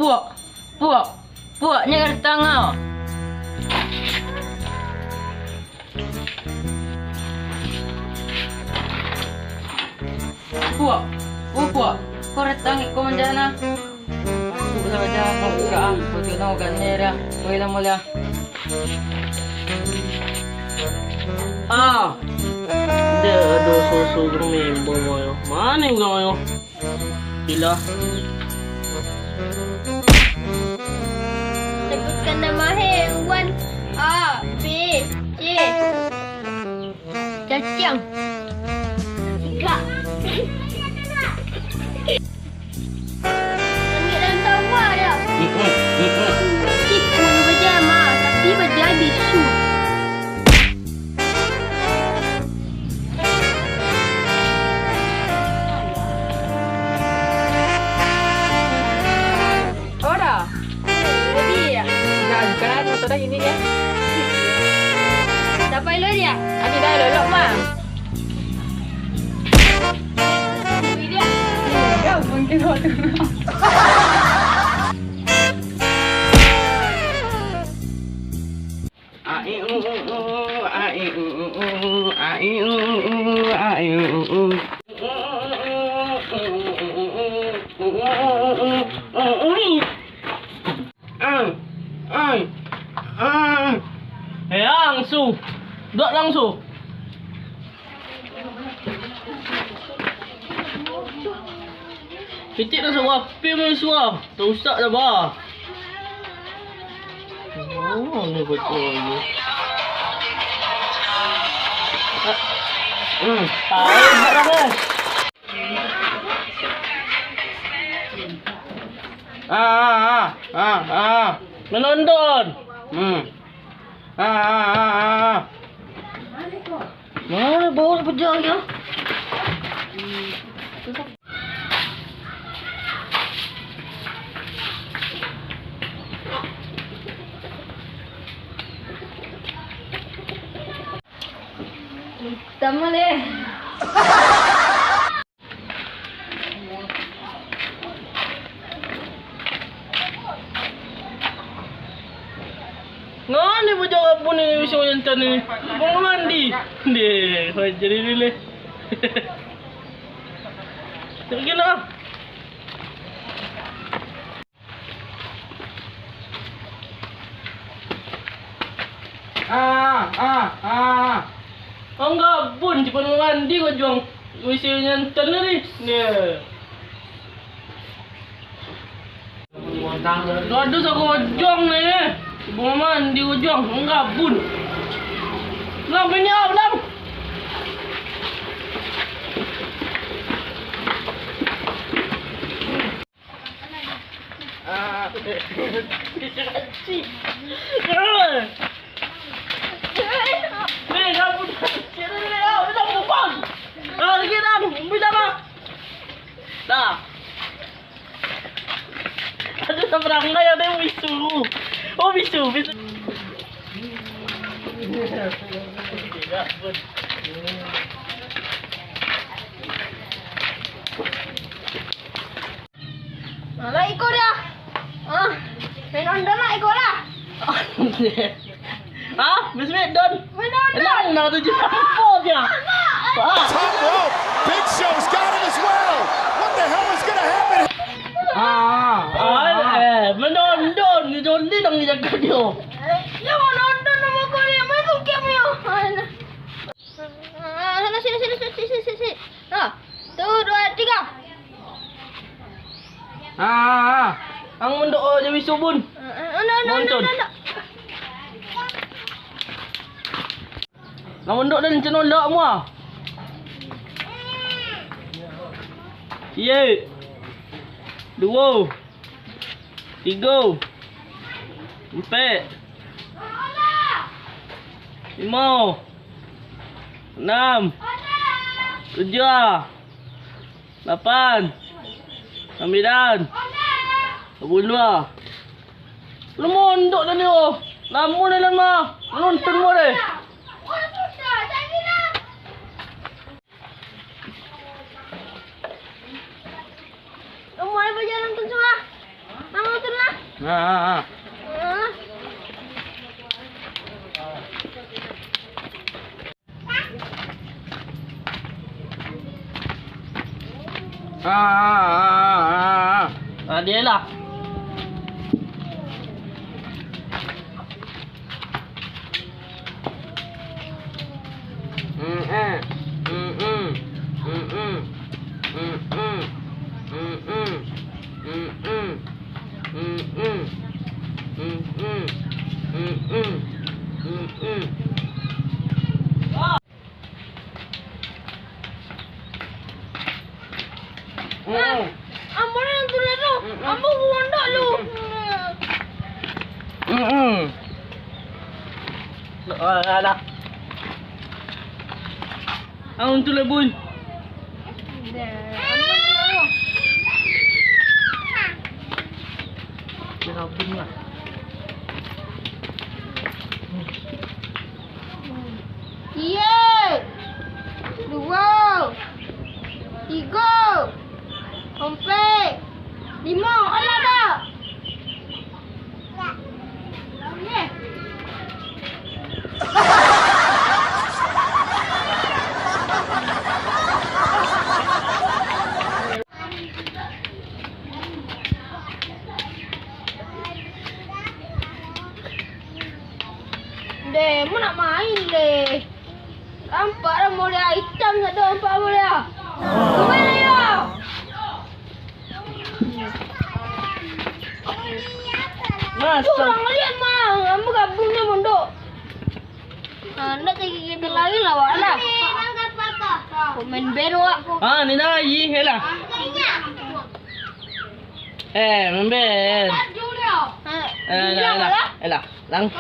Puaknya ada tangau. Puak. Kau datang ikut manjana. Aku sama jangan kau buka. Kau tahu kan ni dah. Kau mula. Dia ada sosok member mo yo. Mana yung mo yo? Sila. Sebutkan nama hewan A, B, C. Cacing. 3. Langit dan tawa dah. Tikus berjama tapi berjadi bisu. Ora. Jadi ya. Sekarang motor dah ini ya. Dapat lo dia. Ani dah lolok mah. Dia. Kau pun tengok tu. Langsung. Dok langsung. Pitik dah suruh api pun suruh. Tak usah dah bah. Oh, ni betul ni. Barang menonton. Mana bau pejang ya? Tama leh. Ngani bujang apa ni bisa nyantan ni? Bang mandi. Deh, jadi dulu. Pergi lah. Enggak pun cepat mandi kau juang. Bisa nyantan ni. Ni. Ada aku juang ni. Bang mandi kau juang. Enggak pun. Lam ini apa lam? Ada seberang na ya deh bisu. Oh bisu. Lah ikut dia. Main ondel lah ikut lah. Bismillah don. Main ondel. Elang nak tu jumpa dia. Top rope. Big Show's got him as well. What the hell is going to happen? Menondon ni Johnny nang jaga dia. Ya mau nonton nama kau ni. Main kau game yo. Sana sini. Tu 2 3. Ang mendoa je bisu bun. Nonton. Lang mendok dan cenolak mua. Ye. 2 3 4 5 6 7 8 9 10. Lu mondok dah ni oh. Lama dah lama. Nonton mu deh. Mau berjalan nonton semua. Mau nonton lah. Ah. Ah. Dia lah. Ambo na yung tulad no. Ambo buwanda lo. Alah. Ang tulad bun. Grabe nga. Iya. 2 3 4 5 ala dah. Ya. Deh, mau nak main deh. Nampak dah mau dia hitam tak ada nampak mau dia. Kemana ya? Tu orang lihat mah, kamu gabungnya mondok. Anda cari kita lagi lah, wak lah. Komen beru wak. Ni dah lagi, helah. Member. Elah. Lang.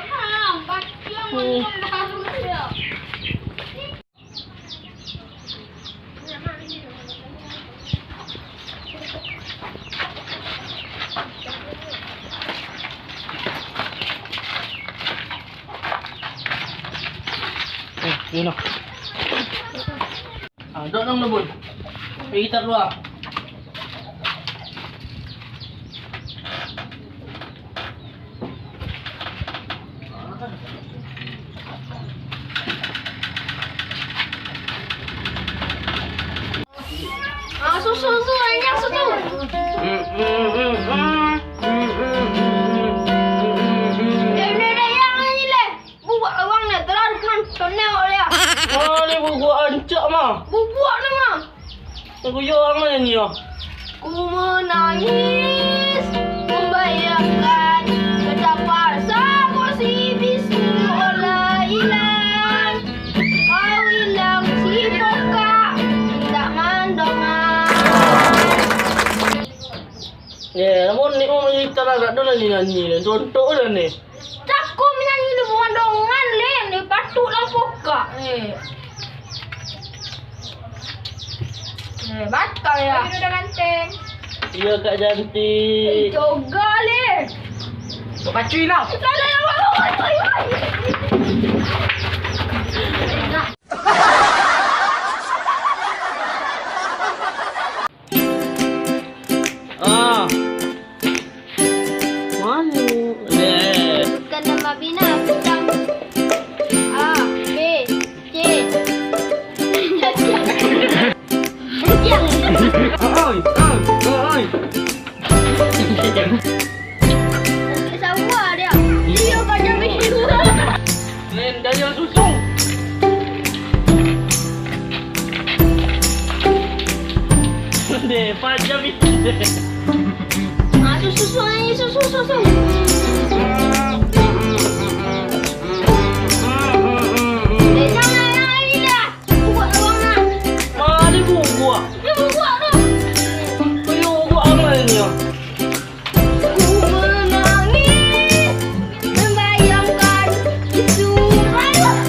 Yun o. Doon ang nabon. May gitar doon. Susu, ini yang susu. Ancak mah. Bubuak ni mah. Aku yang mana ni ah? Ku menangis membayangkan betapa rasa si bisu oleh hilang. Kau hilang si boka tidak mandongan. Namun ni mau cerita nak dah ni nyanyi ni. Contoh dah ni. Takut menyanyi di pemandangan le, ni patutlah boka. Batal ya. Tapi udah ganteng. Iya Kak cantik. Joga le. Bacui lah. Mana? Bukan nama binatang. A, B, C. Sama dia. Dia macam bisu. Nen dah yang susu. Deh, pajak itu deh. Susu ni susu. Jangan lagi dah. Buat ruang nak. Mari buat. Dia buat dah. Ayo buat apa ni? Ku menangis membayangkan itu. Ulang.